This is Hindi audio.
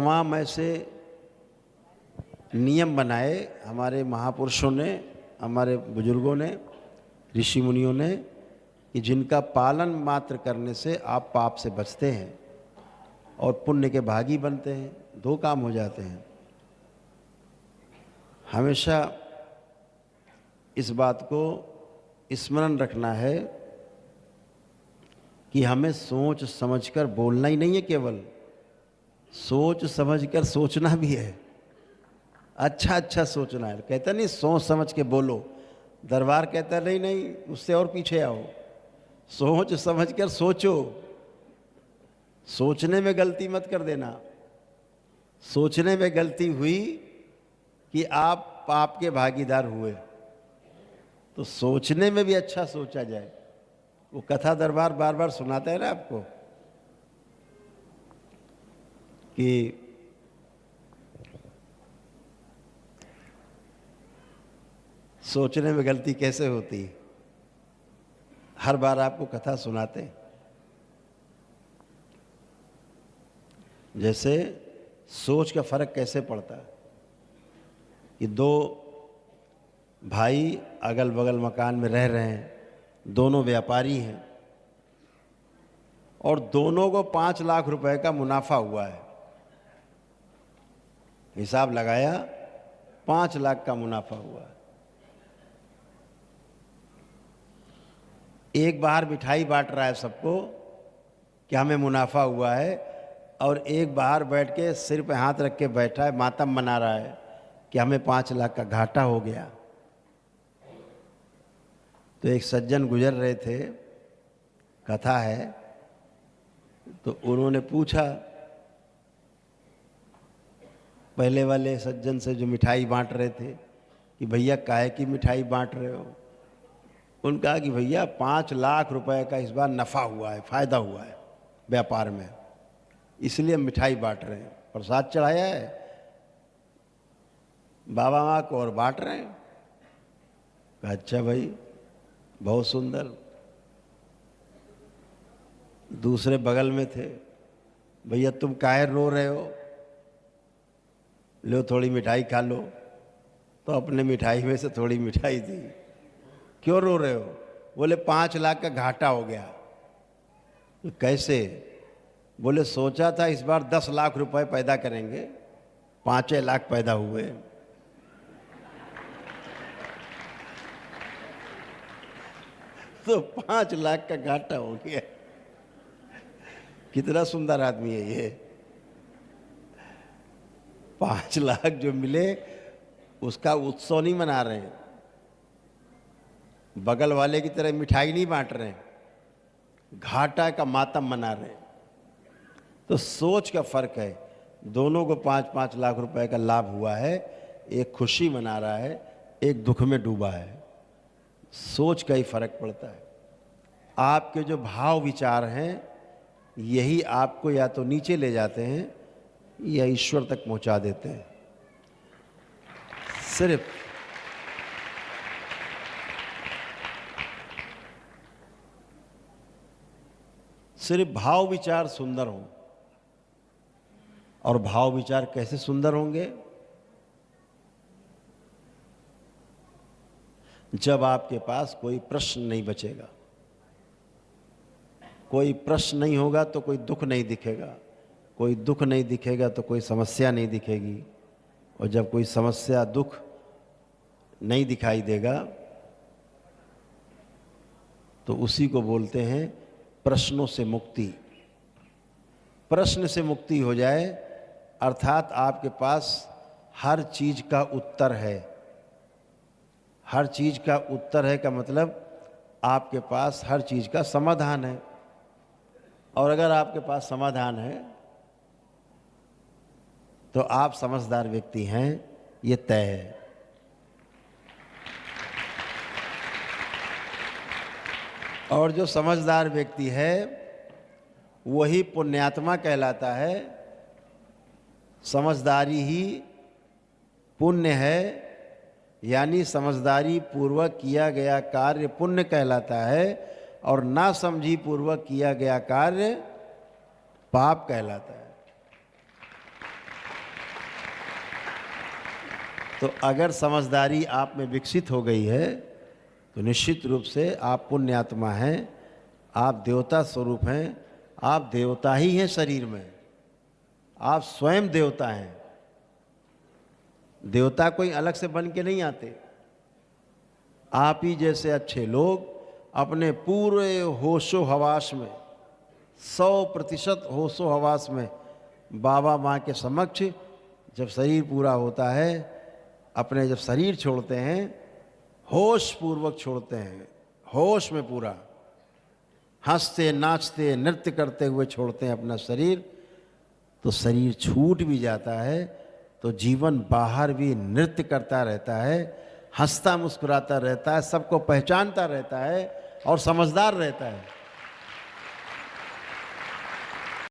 तमाम ऐसे नियम बनाए हमारे महापुरुषों ने, हमारे बुजुर्गों ने, ऋषि मुनियों ने, कि जिनका पालन मात्र करने से आप पाप से बचते हैं और पुण्य के भागी बनते हैं। दो काम हो जाते हैं। हमेशा इस बात को स्मरण रखना है कि हमें सोच समझकर बोलना ही नहीं है, केवल सोच समझकर सोचना भी है। अच्छा अच्छा सोचना है। कहता नहीं सोच समझ के बोलो। दरबार कहता नहीं नहीं, उससे और पीछे आओ। सोच समझकर सोचो। सोचने में गलती मत कर देना। सोचने में गलती हुई कि आप पाप के भागीदार हुए, तो सोचने में भी अच्छा सोचा जाए। वो कथा दरबार बार बार सुनाता है ना आपको कि सोचने में गलती कैसे होती है। हर बार आपको कथा सुनाते हैं। जैसे सोच का फर्क कैसे पड़ता है कि दो भाई अगल बगल मकान में रह रहे हैं, दोनों व्यापारी हैं और दोनों को 5 लाख रुपए का मुनाफा हुआ है। हिसाब लगाया, 5 लाख का मुनाफा हुआ है। एक बाहर मिठाई बांट रहा है सबको कि हमें मुनाफा हुआ है, और एक बाहर बैठ के सिर पे हाथ रख के बैठा है, मातम मना रहा है कि हमें 5 लाख का घाटा हो गया। तो एक सज्जन गुजर रहे थे, कथा है, तो उन्होंने पूछा पहले वाले सज्जन से जो मिठाई बांट रहे थे कि भैया काहे की मिठाई बांट रहे हो। उन्होंने कहा कि भैया 5 लाख रुपए का इस बार नफा हुआ है, फायदा हुआ है व्यापार में, इसलिए हम मिठाई बांट रहे हैं। प्रसाद चढ़ाया है बाबा माँ को और बांट रहे हैं। कहा अच्छा भाई, बहुत सुंदर। दूसरे बगल में थे, भैया तुम काहे रो रहे हो, लो थोड़ी मिठाई खा लो। तो अपने मिठाई में से थोड़ी मिठाई दी। क्यों रो रहे हो? बोले 5 लाख का घाटा हो गया। तो कैसे? बोले सोचा था इस बार 10 लाख रुपए पैदा करेंगे, 5 लाख पैदा हुए। तो 5 लाख का घाटा हो गया। कितना सुंदर आदमी है ये। 5 लाख जो मिले उसका उत्सव नहीं मना रहे हैं, बगल वाले की तरह मिठाई नहीं बांट रहे हैं, घाटा का मातम मना रहे हैं। तो सोच का फर्क है। दोनों को 5-5 लाख रुपए का लाभ हुआ है। एक खुशी मना रहा है, एक दुख में डूबा है। सोच का ही फर्क पड़ता है। आपके जो भाव विचार हैं यही आपको या तो नीचे ले जाते हैं या ईश्वर तक पहुंचा देते हैं। सिर्फ भाव विचार सुंदर हों। और भाव विचार कैसे सुंदर होंगे? जब आपके पास कोई प्रश्न नहीं बचेगा। कोई प्रश्न नहीं होगा तो कोई दुख नहीं दिखेगा, कोई दुख नहीं दिखेगा तो कोई समस्या नहीं दिखेगी, और जब कोई समस्या दुख नहीं दिखाई देगा तो उसी को बोलते हैं प्रश्नों से मुक्ति। प्रश्न से मुक्ति हो जाए अर्थात आपके पास हर चीज का उत्तर है। हर चीज का उत्तर है का मतलब आपके पास हर चीज का समाधान है। और अगर आपके पास समाधान है तो आप समझदार व्यक्ति हैं, ये तय है। और जो समझदार व्यक्ति है वही पुण्यात्मा कहलाता है। समझदारी ही पुण्य है, यानी समझदारी पूर्वक किया गया कार्य पुण्य कहलाता है, और ना समझी पूर्वक किया गया कार्य पाप कहलाता है। तो अगर समझदारी आप में विकसित हो गई है तो निश्चित रूप से आप पुण्य आत्मा हैं, आप देवता स्वरूप हैं, आप देवता ही हैं शरीर में, आप स्वयं देवता हैं। देवता कोई अलग से बन के नहीं आते। आप ही जैसे अच्छे लोग अपने पूरे होशो हवास में 100% होशो हवास में बाबा माँ के समक्ष जब शरीर पूरा होता है, अपने जब शरीर छोड़ते हैं, होश पूर्वक छोड़ते हैं, होश में पूरा हंसते नाचते नृत्य करते हुए छोड़ते हैं अपना शरीर, तो शरीर छूट भी जाता है तो जीवन बाहर भी नृत्य करता रहता है, हंसता मुस्कुराता रहता है, सबको पहचानता रहता है और समझदार रहता है।